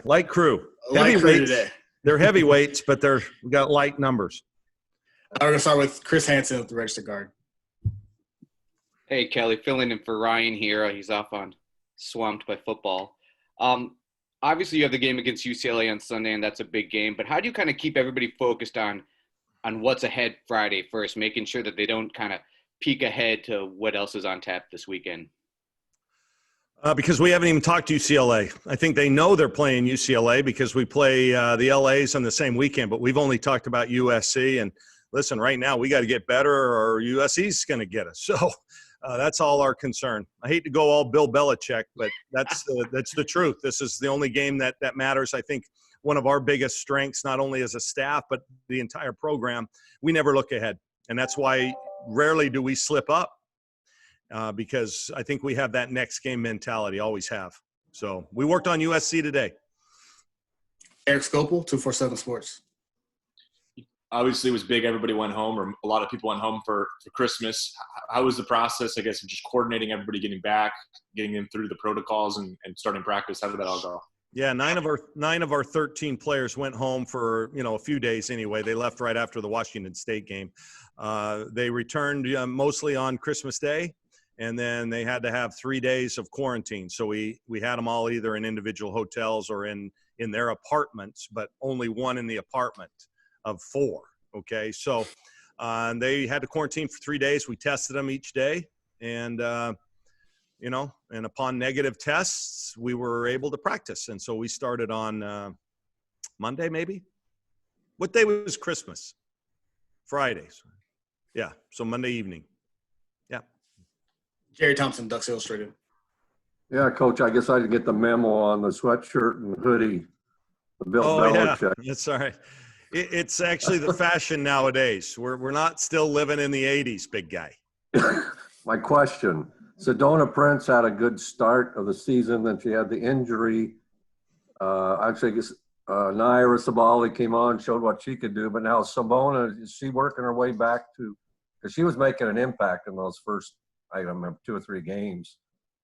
Light crew. Light crew Heavyweights. today. They're heavyweights, but we got light numbers. We're going to start with Chris Hansen with the registered guard. Hey, Kelly, filling in for Ryan here. He's off on swamped by football. Obviously, you have the game against UCLA on Sunday, and that's a big game. But how do you kind of keep everybody focused on what's ahead Friday first, making sure that they don't kind of peek ahead to what else is on tap this weekend? Because we haven't even talked to UCLA. I think they know they're playing UCLA because we play the LAs on the same weekend, but we've only talked about USC. And listen, right now we got to get better or USC's going to get us. So that's all our concern. I hate to go all Bill Belichick, but that's the truth. This is the only game that matters. I think one of our biggest strengths, not only as a staff, but the entire program, we never look ahead. And that's why rarely do we slip up. Because I think we have that next game mentality, always have. So we worked on USC today. Eric Scopel, 247 Sports. Obviously, it was big. Everybody went home, or a lot of people went home for Christmas. How was the process, I guess, of just coordinating everybody getting back, getting them through the protocols and starting practice? How did that all go? Yeah, nine of our 13 players went home for a few days anyway. They left right after the Washington State game. They returned mostly on Christmas Day. And then they had to have 3 days of quarantine. So we had them all either in individual hotels or in their apartments, but only one in the apartment of 4. Okay. So they had to quarantine for 3 days. We tested them each day. And, and upon negative tests, we were able to practice. And so we started on Monday, maybe. What day was Christmas? Friday. Yeah. So Monday evening. Yeah. Jerry Thompson, Ducks Illustrated. Yeah, Coach, I guess I didn't get the memo on the sweatshirt and hoodie. The Bill Belichick. Yeah, that's all right. It's actually the fashion nowadays. We're not still living in the 80s, big guy. My question, Sedona Prince had a good start of the season, then she had the injury. Actually, I guess Naira Sabali came on, showed what she could do, but now Simona, is she working her way back to – because she was making an impact in those first – I don't remember 2 or 3 games.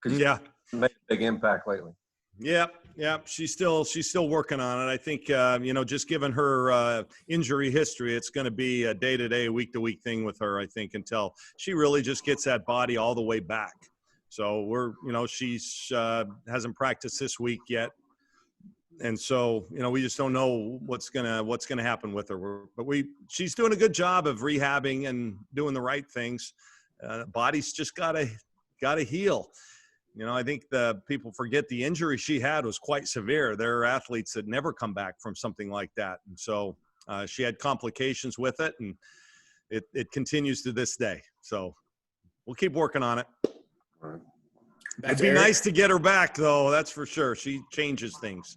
Yeah, made a big impact lately. Yeah. She's still working on it. I think just given her injury history, it's going to be a day-to-day, week-to-week thing with her. I think until she really just gets that body all the way back. So she's hasn't practiced this week yet, and so we just don't know what's gonna happen with her. But she's doing a good job of rehabbing and doing the right things. Body's just gotta heal. I think the people forget the injury she had was quite severe. There are athletes that never come back from something like that. And so she had complications with it, and it continues to this day. So we'll keep working on it. All right. It'd be nice to get her back, though. That's for sure. She changes things.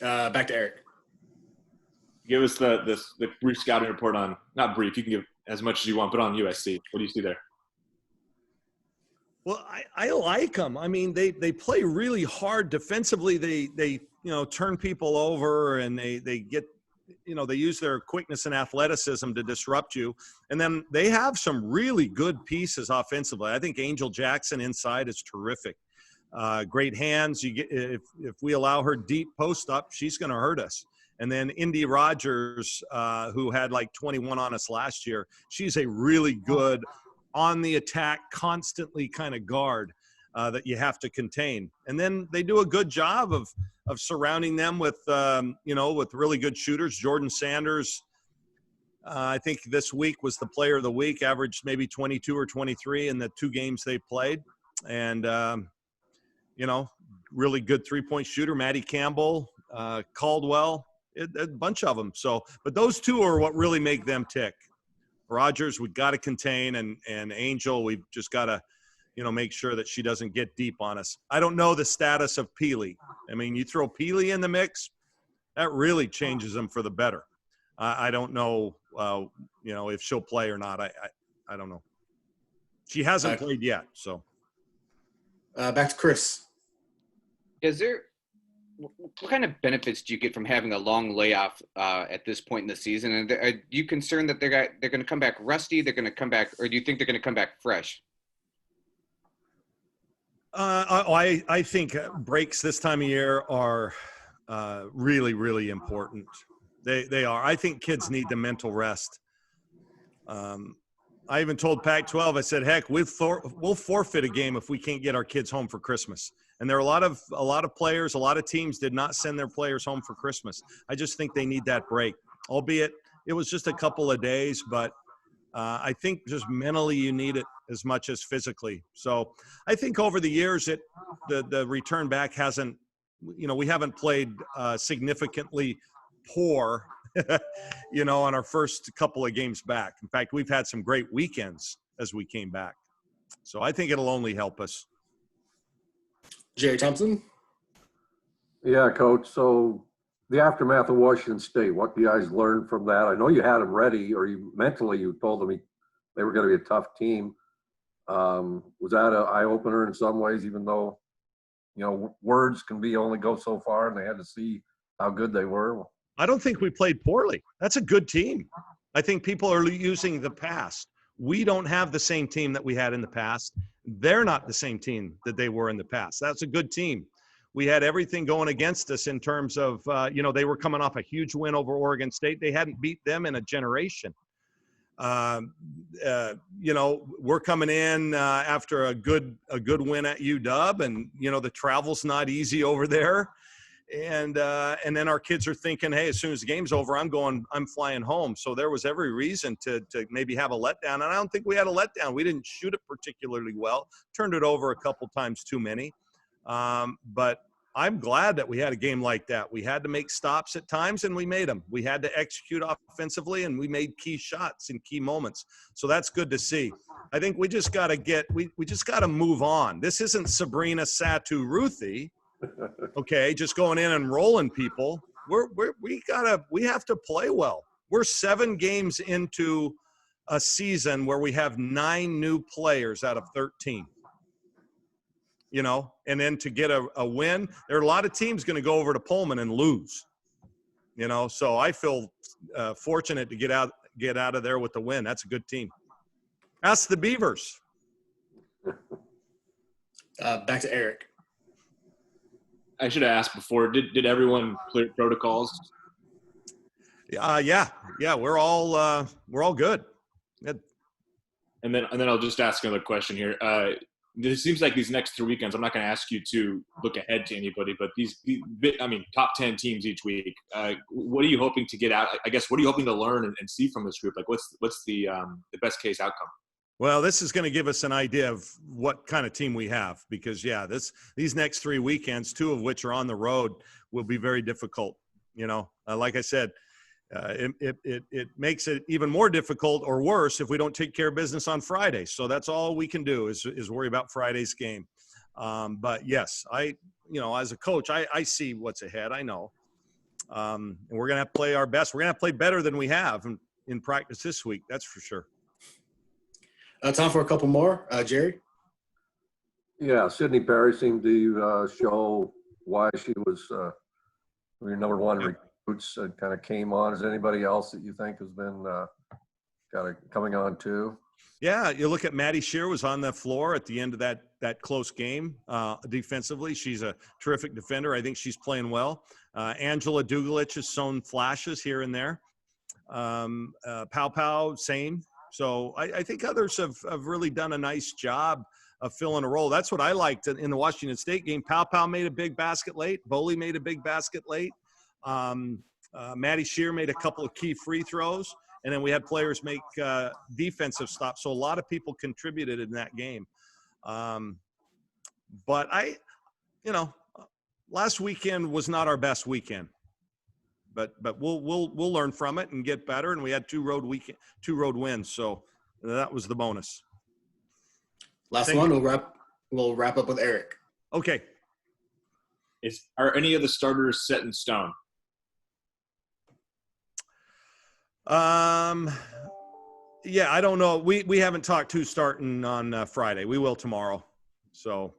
Back to Eric. Give us the brief scouting report on – not brief. You can give as much as you want, but on USC. What do you see there? Well, I like them. I mean, they play really hard defensively. They turn people over, and they get they use their quickness and athleticism to disrupt you. And then they have some really good pieces offensively. I think Angel Jackson inside is terrific. Great hands. If we allow her deep post up, she's going to hurt us. And then Indy Rogers, who had like 21 on us last year, she's a really good on the attack, constantly kind of guard that you have to contain. And then they do a good job of surrounding them with, with really good shooters. Jordan Sanders, I think this week was the player of the week, averaged maybe 22 or 23 in the 2 games they played. And, really good three-point shooter, Maddie Campbell, Caldwell, a bunch of them. So, but those 2 are what really make them tick. Rogers, we've got to contain, and Angel, we've just got to, make sure that she doesn't get deep on us. I don't know the status of Peely. I mean, you throw Peely in the mix, that really changes them for the better. I don't know, if she'll play or not. I don't know. She hasn't played yet, so. Back to Chris. What kind of benefits do you get from having a long layoff at this point in the season? And are you concerned that they're going to come back rusty? They're going to come back, or do you think they're going to come back fresh? I think breaks this time of year are really, really important. They are. I think kids need the mental rest. I even told Pac-12, I said, heck, we'll forfeit a game if we can't get our kids home for Christmas. And there are a lot of players, a lot of teams did not send their players home for Christmas. I just think they need that break, albeit it was just a couple of days, but I think just mentally you need it as much as physically. So I think over the years, the return back hasn't, we haven't played significantly poor, on our first couple of games back. In fact, we've had some great weekends as we came back. So I think it'll only help us. Jerry Thompson. Yeah, Coach. So the aftermath of Washington State, what do you guys learn from that? I know you had them ready, or you told them they were going to be a tough team. Was that an eye-opener in some ways, even though, words can only go so far, and they had to see how good they were? I don't think we played poorly. That's a good team. I think people are using the past. We don't have the same team that we had in the past. They're not the same team that they were in the past. That's a good team. We had everything going against us in terms of, they were coming off a huge win over Oregon State. They hadn't beat them in a generation. We're coming in after a good win at UW, and the travel's not easy over there. And then our kids are thinking, hey, as soon as the game's over, I'm flying home. So there was every reason to maybe have a letdown. And I don't think we had a letdown. We didn't shoot it particularly well, turned it over a couple times too many. But I'm glad that we had a game like that. We had to make stops at times, and we made them. We had to execute offensively, and we made key shots in key moments. So that's good to see. I think we just got to we just got to move on. This isn't Sabrina Satu Ruthie. Okay, just going in and rolling people. We have to play well. We're 7 games into a season where we have 9 new players out of 13. And then to get a win, there are a lot of teams going to go over to Pullman and lose. So I feel fortunate to get out of there with the win. That's a good team. Ask the Beavers. Back to Eric. I should have asked before. Did everyone clear protocols? Yeah. We're all good. And then I'll just ask another question here. It seems like these next 3 weekends, I'm not going to ask you to look ahead to anybody, but these top 10 teams each week. What are you hoping to get out? I guess, what are you hoping to learn and see from this group? Like, what's the best case outcome? Well, this is going to give us an idea of what kind of team we have, because these next 3 weekends, 2 of which are on the road, will be very difficult. Like I said, it makes it even more difficult or worse if we don't take care of business on Friday. So that's all we can do is worry about Friday's game. But yes, as a coach, I see what's ahead. I know, and we're going to have to play our best. We're going to have to play better than we have in practice this week. That's for sure. Time for a couple more. Jerry? Yeah, Sydney Perry seemed to show why she was your number one recruits and kind of came on. Is anybody else that you think has been kind of coming on too? Yeah, you look at Maddie Shear was on the floor at the end of that close game defensively. She's a terrific defender. I think she's playing well. Angela Dugalich has shown flashes here and there. Pow, same. So I think others have really done a nice job of filling a role. That's what I liked in the Washington State game. Pow made a big basket late. Boley made a big basket late. Maddie Shear made a couple of key free throws. And then we had players make defensive stops. So a lot of people contributed in that game. But last weekend was not our best weekend. But we'll learn from it and get better. And we had 2 road wins, so that was the bonus. Last one. We'll wrap up with Eric. Okay. Are any of the starters set in stone? Yeah, I don't know. We haven't talked who's starting on Friday. We will tomorrow. So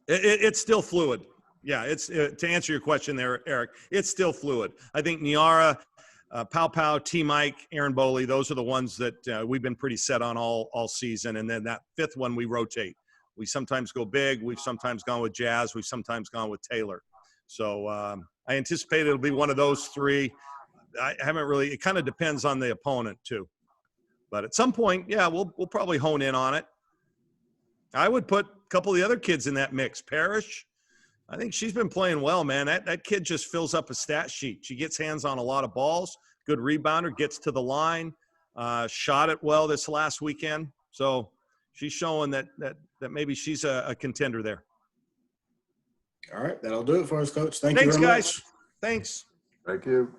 it's still fluid. Yeah, it's to answer your question there, Eric, it's still fluid. I think Niara, Pow, T. Mike, Aaron Boley, those are the ones that we've been pretty set on all season. And then that 5th one we rotate. We sometimes go big. We've sometimes gone with Jazz. We've sometimes gone with Taylor. So I anticipate it'll be one of those three. I haven't really. It kind of depends on the opponent too. But at some point, yeah, we'll probably hone in on it. I would put a couple of the other kids in that mix. Parrish, I think she's been playing well, man. That kid just fills up a stat sheet. She gets hands on a lot of balls. Good rebounder, gets to the line, shot it well this last weekend. So she's showing that maybe she's a contender there. All right, that'll do it for us, Coach. Thank you Thanks, very guys. much. Thanks. Thank you.